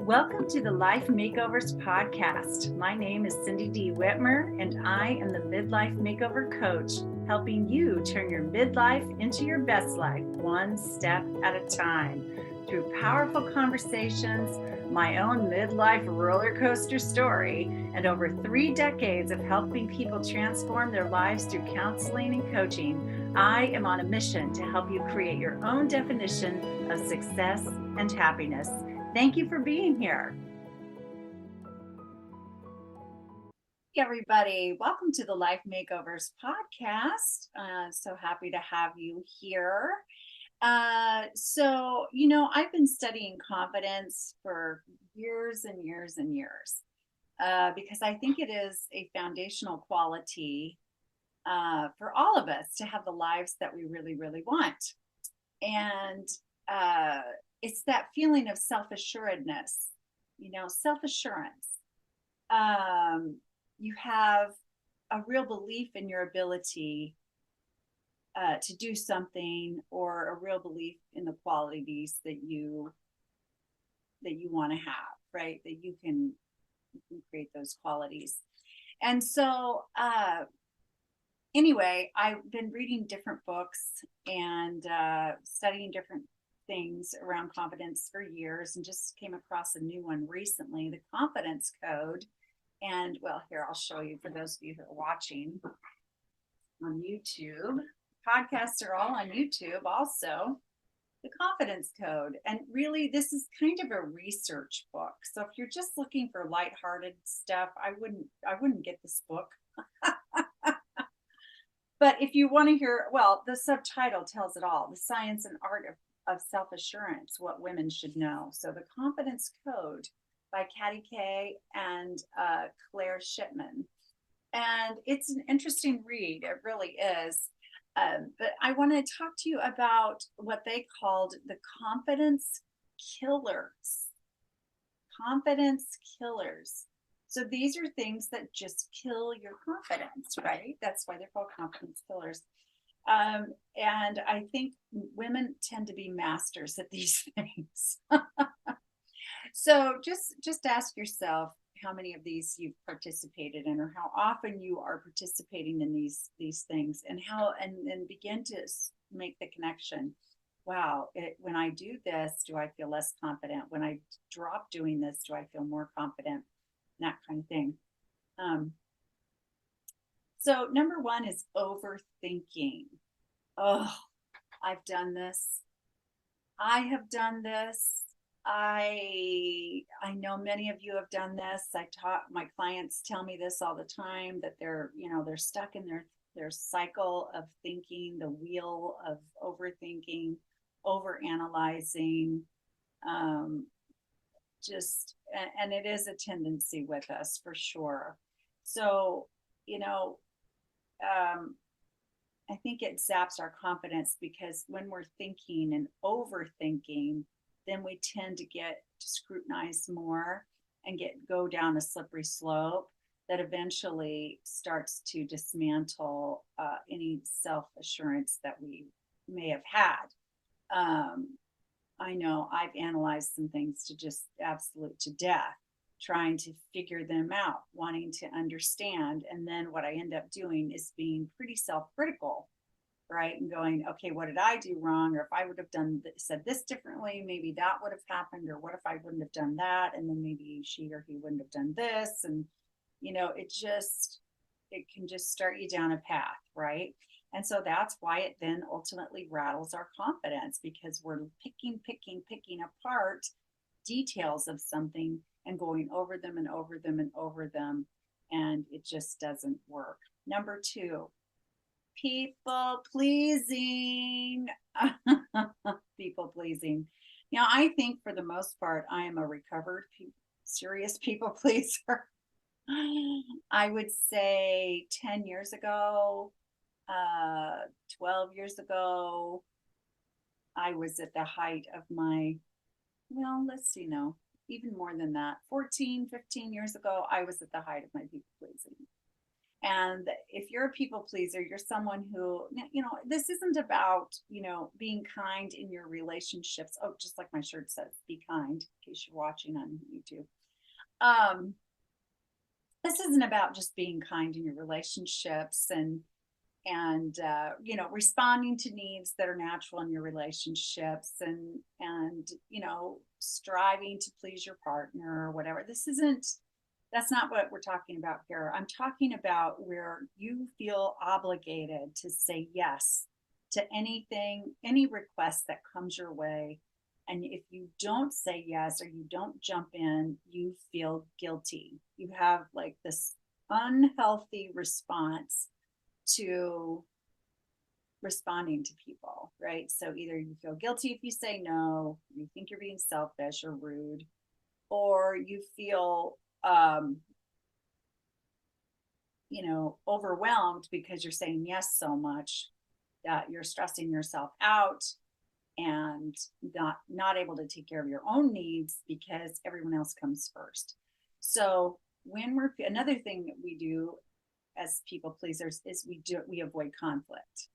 Welcome to the Life Makeovers podcast. My name is Cindy D. Whitmer, and I am the Midlife Makeover Coach, helping you turn your midlife into your best life, one step at a time. Through powerful conversations, my own midlife roller coaster story, and over 3 decades of helping people transform their lives through counseling and coaching, I am on a mission to help you create your own definition of success and happiness. Thank you for being here. Hey everybody, welcome to the Life Makeovers podcast. So happy to have you here. I've been studying confidence for years and years and years because I think it is a foundational quality for all of us to have the lives that we really, really want. And it's that feeling of self-assuredness, self-assurance. You have a real belief in your ability to do something, or a real belief in the qualities that you want to have, right? That you can create those qualities. And so anyway, I've been reading different books and studying different things around confidence for years, and just came across a new one recently, the Confidence Code. And well, here, I'll show you for those of you who are watching on YouTube. Podcasts are all on YouTube also. The Confidence Code. And really, this is kind of a research book. So if you're just looking for lighthearted stuff, I wouldn't get this book. But if you want to hear, well, the subtitle tells it all: the science and art of self-assurance, what women should know. So the Confidence Code by Katty Kay and Claire Shipman. And it's an interesting read. It really is. But I want to talk to you about what they called the confidence killers. Confidence killers. So these are things that just kill your confidence, right? That's why they're called confidence killers. And I think women tend to be masters at these things. So just ask yourself how many of these you've participated in, or how often you are participating in these things, and begin to make the connection. Wow, when I do this, do I feel less confident? When I drop doing this, do I feel more confident? That kind of thing. So number one is overthinking. Oh, I've done this. I have done this. I know many of you have done this. My clients tell me this all the time, that they're stuck in their cycle of thinking, the wheel of overthinking, overanalyzing, and it is a tendency with us for sure. So, I think it zaps our confidence, because when we're thinking and overthinking, then we tend to scrutinize more and go down a slippery slope that eventually starts to dismantle any self-assurance that we may have had. I know I've analyzed some things to just absolute to death, trying to figure them out, wanting to understand. And then what I end up doing is being pretty self-critical, right? And going, okay, what did I do wrong? Or if I would have said this differently, maybe that would have happened. Or what if I wouldn't have done that? And then maybe she or he wouldn't have done this. And, it can just start you down a path, right? And so that's why it then ultimately rattles our confidence, because we're picking apart details of something and going over them and over them and over them. And it just doesn't work. Number two, people pleasing. People pleasing. Now, I think for the most part, I am a recovered, serious people pleaser. I would say 10 years ago, 12 years ago, I was at the height of my, even more than that, 14, 15 years ago, I was at the height of my people pleasing. And if you're a people pleaser, you're someone who, this isn't about, being kind in your relationships. Oh, just like my shirt says, be kind, in case you're watching on YouTube. This isn't about just being kind in your relationships and responding to needs that are natural in your relationships and striving to please your partner or whatever. That's not what we're talking about here. I'm talking about where you feel obligated to say yes to anything, any request that comes your way. And if you don't say yes or you don't jump in, you feel guilty. You have like this unhealthy response to responding to people, right? So either you feel guilty if you say no, you think you're being selfish or rude, or you feel overwhelmed because you're saying yes so much that you're stressing yourself out and not able to take care of your own needs because everyone else comes first. So another thing that we do as people pleasers is we avoid conflict,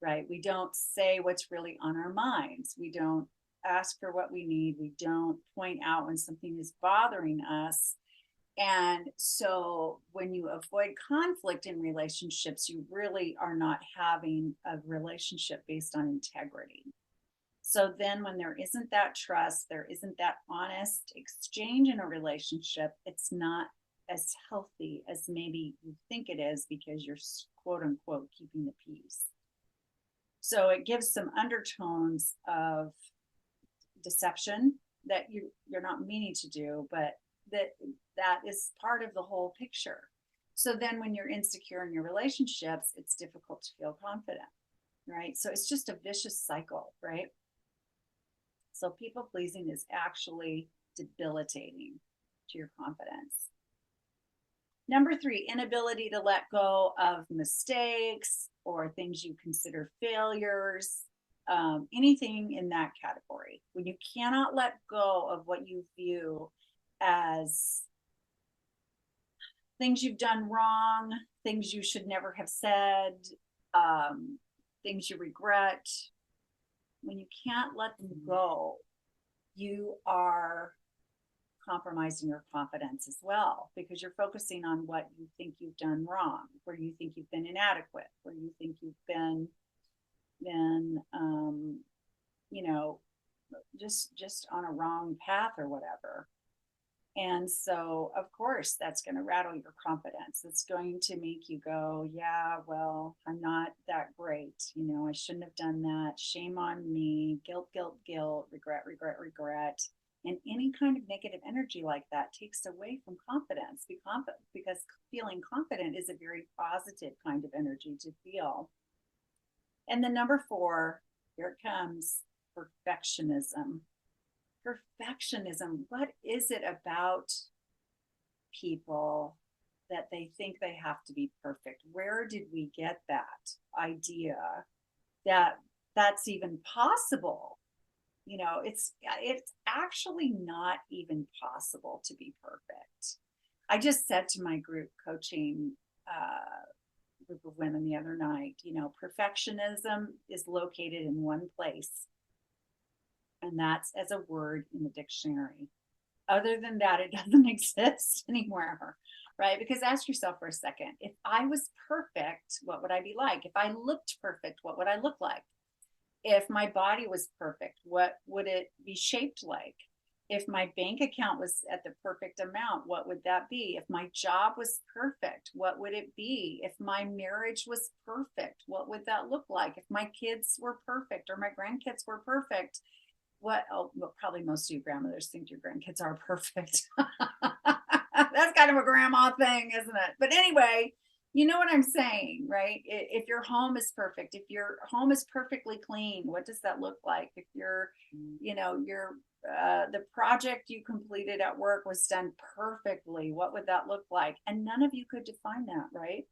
right? We don't say what's really on our minds. We don't ask for what we need. We don't point out when something is bothering us. And so when you avoid conflict in relationships, you really are not having a relationship based on integrity. So then when there isn't that trust, there isn't that honest exchange in a relationship, it's not as healthy as maybe you think it is because you're quote unquote keeping the peace. So it gives some undertones of deception that you're not meaning to do, but that is part of the whole picture. So then when you're insecure in your relationships, it's difficult to feel confident, right? So it's just a vicious cycle, right? So people pleasing is actually debilitating to your confidence. Number 3, inability to let go of mistakes or things you consider failures, anything in that category. When you cannot let go of what you view as things you've done wrong, things you should never have said, things you regret. When you can't let them go, you are compromising your confidence as well, because you're focusing on what you think you've done wrong, where you think you've been inadequate, where you think you've been just on a wrong path or whatever. And so, of course, that's going to rattle your confidence. It's going to make you go, yeah, well, I'm not that great. I shouldn't have done that. Shame on me. Guilt, guilt, guilt, regret, regret, regret. And any kind of negative energy like that takes away from confidence. Because feeling confident is a very positive kind of energy to feel. And then number 4, here it comes, perfectionism. Perfectionism. What is it about people that they think they have to be perfect? Where did we get that idea that that's even possible? It's actually not even possible to be perfect. I just said to my group coaching group of women the other night, perfectionism is located in one place, and that's as a word in the dictionary. Other than that, it doesn't exist anywhere, right? Because ask yourself for a second, if I was perfect, what would I be like? If I looked perfect, what would I look like? If my body was perfect, what would it be shaped like? If my bank account was at the perfect amount, what would that be? If my job was perfect, what would it be? If my marriage was perfect, what would that look like? If my kids were perfect or my grandkids were perfect, well, probably most of you grandmothers think your grandkids are perfect. That's kind of a grandma thing, isn't it? But anyway, you know what I'm saying, right? If your home is perfect, if your home is perfectly clean, what does that look like? If the project you completed at work was done perfectly, what would that look like? And none of you could define that, right?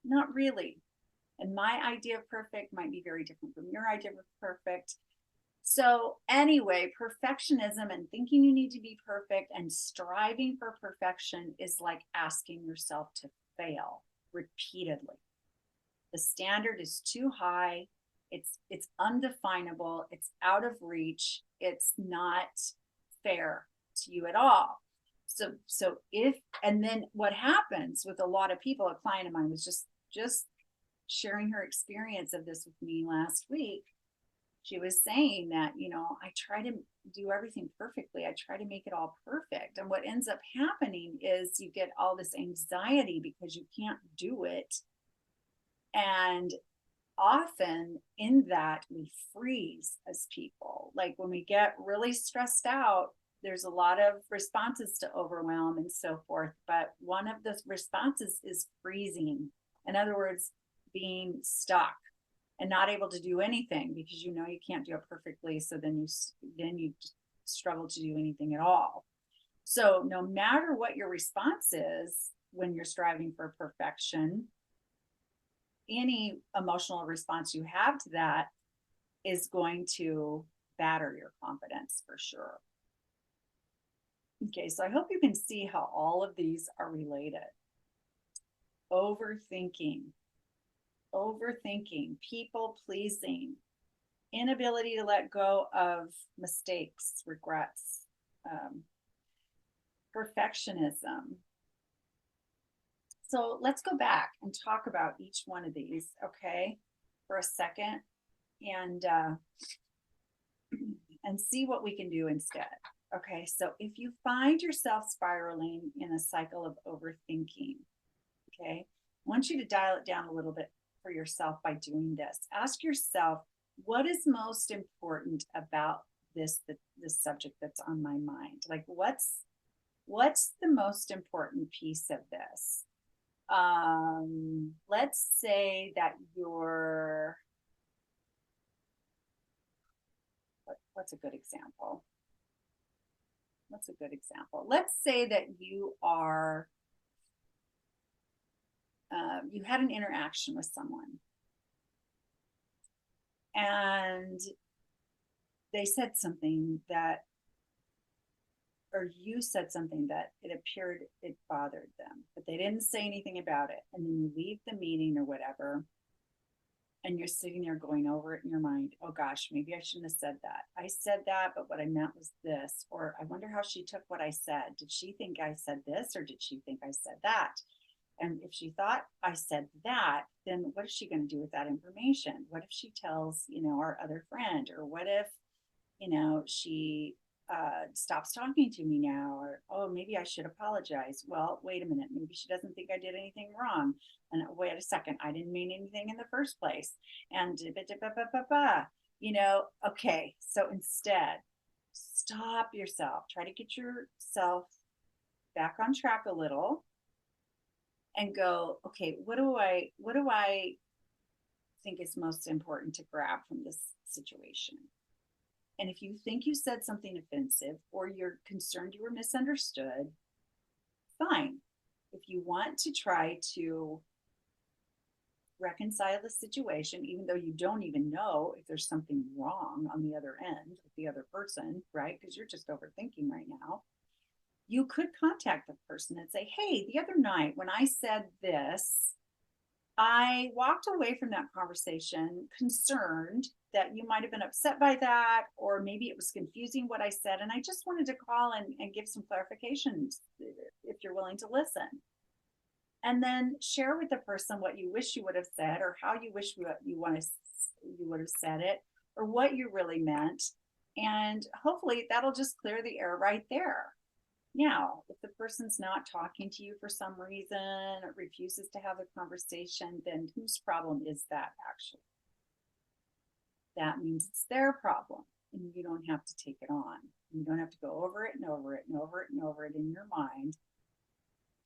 Not really. And my idea of perfect might be very different from your idea of perfect. So anyway, perfectionism and thinking you need to be perfect and striving for perfection is like asking yourself to fail, repeatedly. The standard is too high. It's undefinable. It's out of reach. It's not fair to you at all. So if, and then what happens with a lot of people, a client of mine was just sharing her experience of this with me last week. She was saying that, I try to do everything perfectly. I try to make it all perfect. And what ends up happening is you get all this anxiety because you can't do it. And often in that, we freeze as people. Like when we get really stressed out, there's a lot of responses to overwhelm and so forth. But one of the responses is freezing. In other words, being stuck and not able to do anything because you can't do it perfectly. So then you struggle to do anything at all. So no matter what your response is when you're striving for perfection, any emotional response you have to that is going to batter your confidence for sure. Okay, so I hope you can see how all of these are related. Overthinking, people pleasing, inability to let go of mistakes, regrets, perfectionism. So let's go back and talk about each one of these, okay, for a second, and see what we can do instead. Okay, so if you find yourself spiraling in a cycle of overthinking, okay, I want you to dial it down a little bit for yourself by doing this. Ask yourself, what is most important about this subject that's on my mind? Like, what's the most important piece of this? Let's say that you're, what's a good example? Let's say that you are, you had an interaction with someone and they said something that, or you said something that it appeared it bothered them, but they didn't say anything about it. And then you leave the meeting or whatever, and you're sitting there going over it in your mind. Oh gosh, maybe I shouldn't have said that. I said that, but what I meant was this. Or I wonder how she took what I said. Did she think I said this, or did she think I said that? And if she thought I said that, then what is she going to do with that information? What if she tells, our other friend? Or what if, she stops talking to me now? Or, oh, maybe I should apologize. Well, wait a minute. Maybe she doesn't think I did anything wrong. And wait a second, I didn't mean anything in the first place. And okay. So instead, stop yourself. Try to get yourself back on track a little and go, okay, what do I think is most important to grab from this situation? And if you think you said something offensive or you're concerned you were misunderstood, fine. If you want to try to reconcile the situation, even though you don't even know if there's something wrong on the other end with the other person, right? Because you're just overthinking right now. You could contact the person and say, hey, the other night when I said this, I walked away from that conversation concerned that you might have been upset by that, or maybe it was confusing what I said. And I just wanted to call and give some clarifications if you're willing to listen. And then share with the person what you wish you would have said, or how you wish you would have said it, or what you really meant. And hopefully that'll just clear the air right there. Now, if the person's not talking to you for some reason or refuses to have a conversation, then whose problem is that actually? That means it's their problem, and you don't have to take it on. You don't have to go over it and over it and over it and over it in your mind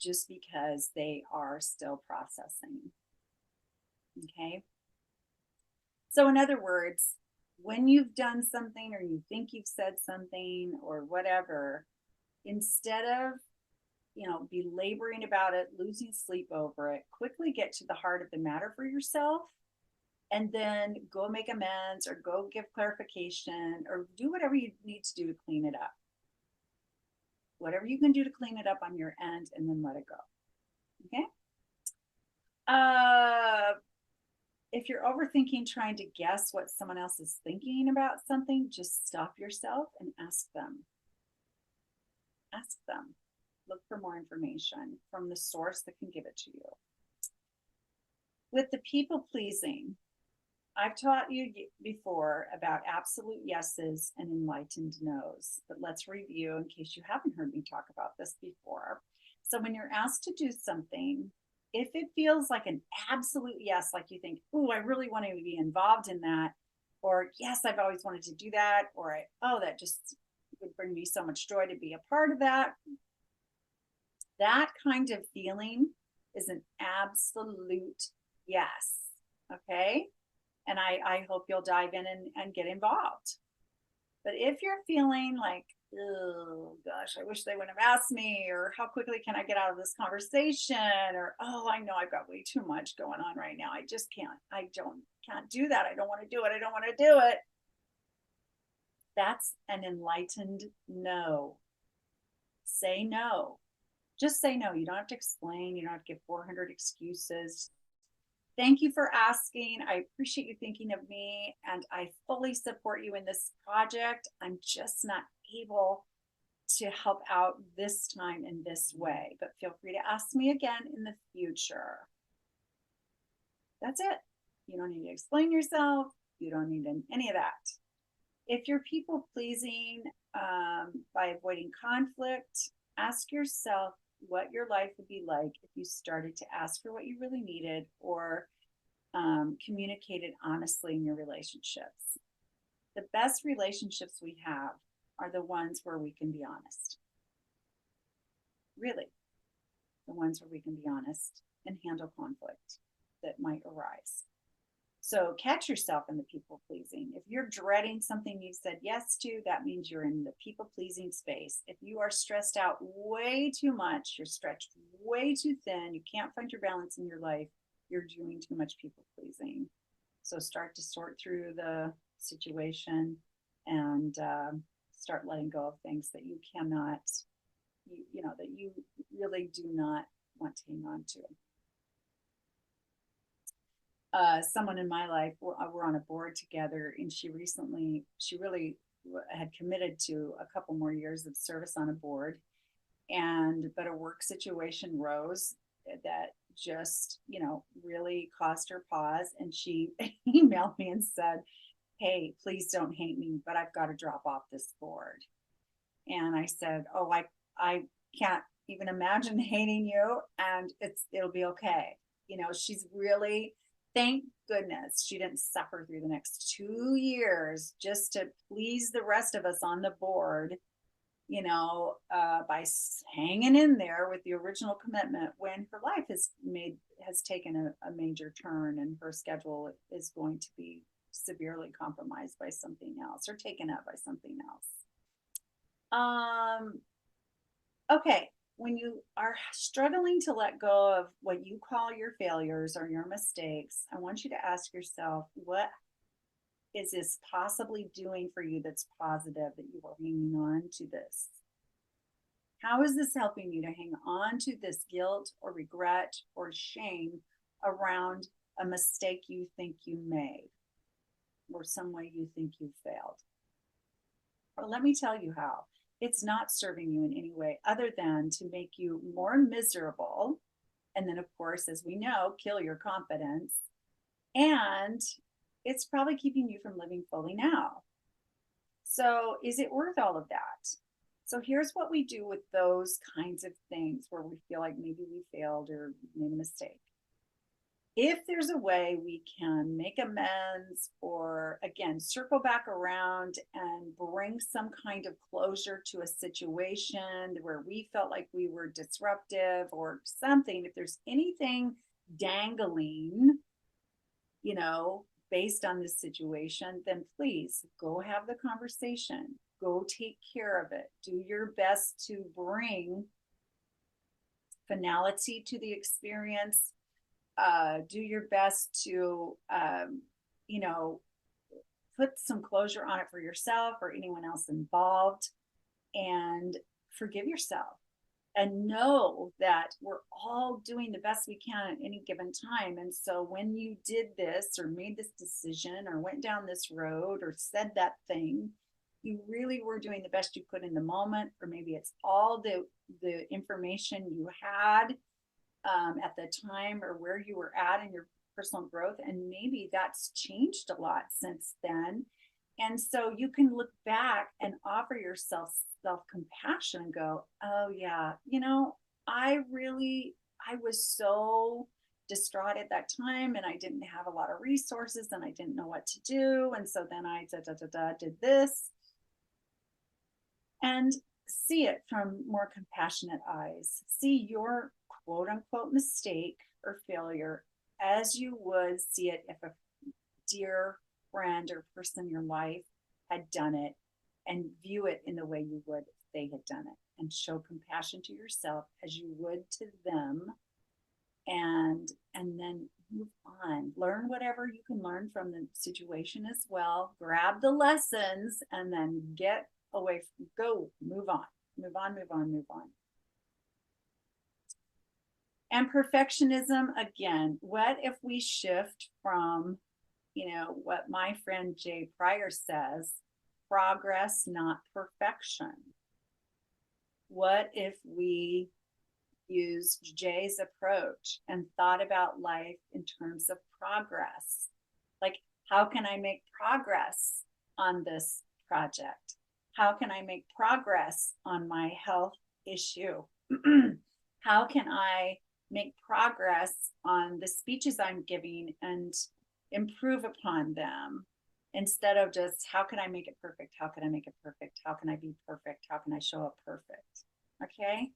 just because they are still processing. Okay? So in other words, when you've done something or you think you've said something or whatever, instead of belaboring about it, losing sleep over it, quickly get to the heart of the matter for yourself, and then go make amends or go give clarification or do whatever you need to do to clean it up. Whatever you can do to clean it up on your end, and then let it go. Okay? Uh, if you're overthinking trying to guess what someone else is thinking about something, just stop yourself and ask them. Ask them. Look for more information from the source that can give it to you. With the people pleasing, I've taught you before about absolute yeses and enlightened nos, but let's review in case you haven't heard me talk about this before. So when you're asked to do something, if it feels like an absolute yes, like you think, oh, I really want to be involved in that, or yes, I've always wanted to do that, or oh, that just would bring me so much joy to be a part of that. That kind of feeling is an absolute yes. Okay. And I hope you'll dive in and get involved. But if you're feeling like, oh gosh, I wish they wouldn't have asked me, or how quickly can I get out of this conversation, or oh, I know I've got way too much going on right now. I just can't do that. I don't want to do it. I don't want to do it. That's an enlightened no. Say no. Just say no. You don't have to explain. You don't have to give 400 excuses. Thank you for asking. I appreciate you thinking of me, and I fully support you in this project. I'm just not able to help out this time in this way, but feel free to ask me again in the future. That's it. You don't need to explain yourself. You don't need any of that. If you're people pleasing by avoiding conflict, ask yourself what your life would be like if you started to ask for what you really needed, or communicated honestly in your relationships. The best relationships we have are the ones where we can be honest. Really, the ones where we can be honest and handle conflict that might arise. So catch yourself in the people pleasing. If you're dreading something you said yes to, that means you're in the people pleasing space. If you are stressed out way too much, you're stretched way too thin, you can't find your balance in your life, you're doing too much people pleasing. So start to sort through the situation and start letting go of things that you cannot, that you really do not want to hang on to. Someone in my life, we're on a board together, and she really had committed to a couple more years of service on a board, but a work situation rose that just really caused her pause, and she emailed me and said, hey, please don't hate me, but I've got to drop off this board. And I said, oh, I can't even imagine hating you, and it'll be okay. She's really, thank goodness she didn't suffer through the next 2 years just to please the rest of us on the board, by hanging in there with the original commitment, when her life has taken a major turn, and her schedule is going to be severely compromised by something else, or taken up by something else. Okay. When you are struggling to let go of what you call your failures or your mistakes, I want you to ask yourself, what is this possibly doing for you that's positive that you are hanging on to this? How is this helping you to hang on to this guilt or regret or shame around a mistake you think you made, or some way you think you failed? Well, let me tell you how. It's not serving you in any way other than to make you more miserable. And then, of course, as we know, kill your confidence. And it's probably keeping you from living fully now. So is it worth all of that? So here's what we do with those kinds of things where we feel like maybe we failed or made a mistake. If there's a way we can make amends, or again, circle back around and bring some kind of closure to a situation where we felt like we were disruptive or something, if there's anything dangling, based on this situation, then please go have the conversation, go take care of it, do your best to bring finality to the experience. Do your best to, put some closure on it for yourself or anyone else involved, and forgive yourself. and know that we're all doing the best we can at any given time. And so when you did this or made this decision or went down this road or said that thing, you really were doing the best you could in the moment, or maybe it's all the information you had at the time, or where you were at in your personal growth. And maybe that's changed a lot since then. And so you can look back and offer yourself self-compassion and go, oh yeah, I was so distraught at that time, and I didn't have a lot of resources, and I didn't know what to do. And so then I did this. And see it from more compassionate eyes. See your quote unquote mistake or failure as you would see it if a dear friend or person in your life had done it, and view it in the way you would if they had done it, and show compassion to yourself as you would to them, and then move on. Learn whatever you can learn from the situation as well. Grab the lessons and then get away from, move on. And perfectionism, again, what if we shift from, what my friend Jay Pryor says, progress, not perfection? What if we used Jay's approach and thought about life in terms of progress? Like, how can I make progress on this project? How can I make progress on my health issue? How can I make progress on the speeches I'm giving and improve upon them, instead of just, how can I make it perfect? How can I make it perfect? How can I be perfect? How can I show up perfect? Okay.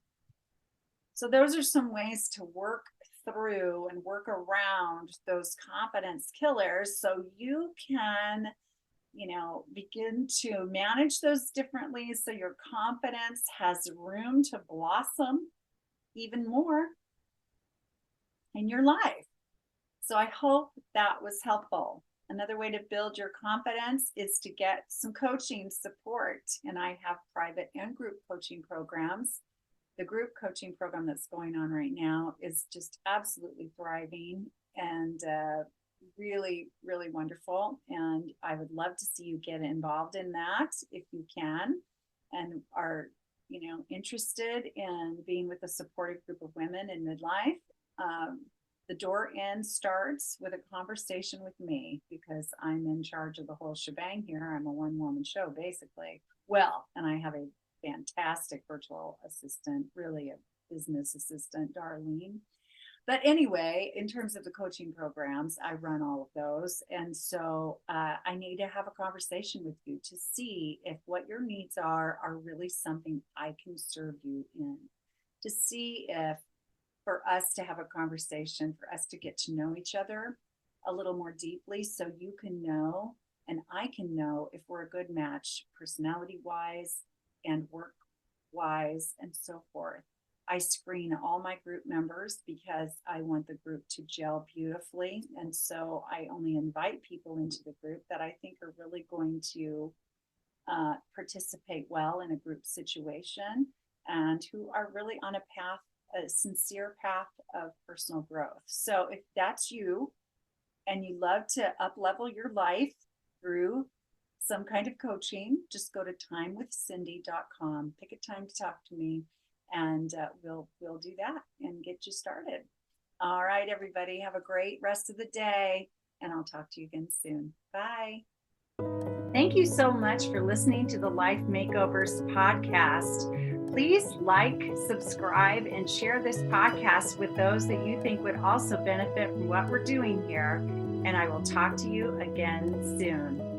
So those are some ways to work through and work around those confidence killers, so you can, begin to manage those differently, so your confidence has room to blossom even more in your life. So I hope that was helpful. Another way to build your confidence is to get some coaching support. And I have private and group coaching programs. The group coaching program that's going on right now is just absolutely thriving and really, really wonderful. And I would love to see you get involved in that if you can, and are, interested in being with a supportive group of women in midlife. The door in starts with a conversation with me, because I'm in charge of the whole shebang here. I'm a one-woman show, basically. Well, and I have a fantastic virtual assistant, really a business assistant, Darlene. But anyway, in terms of the coaching programs, I run all of those. And so I need to have a conversation with you to see if what your needs are really something I can serve you in, to see if, for us to have a conversation, for us to get to know each other a little more deeply, so you can know and I can know if we're a good match, personality wise and work wise and so forth. I screen all my group members because I want the group to gel beautifully. And so I only invite people into the group that I think are really going to participate well in a group situation, and who are really on a sincere path of personal growth. So if that's you and you love to up-level your life through some kind of coaching, just go to timewithcindy.com, pick a time to talk to me, and we'll do that and get you started. All right, everybody, have a great rest of the day, and I'll talk to you again soon. Bye. Thank you so much for listening to the Life Makeovers podcast. Please like, subscribe, and share this podcast with those that you think would also benefit from what we're doing here. And I will talk to you again soon.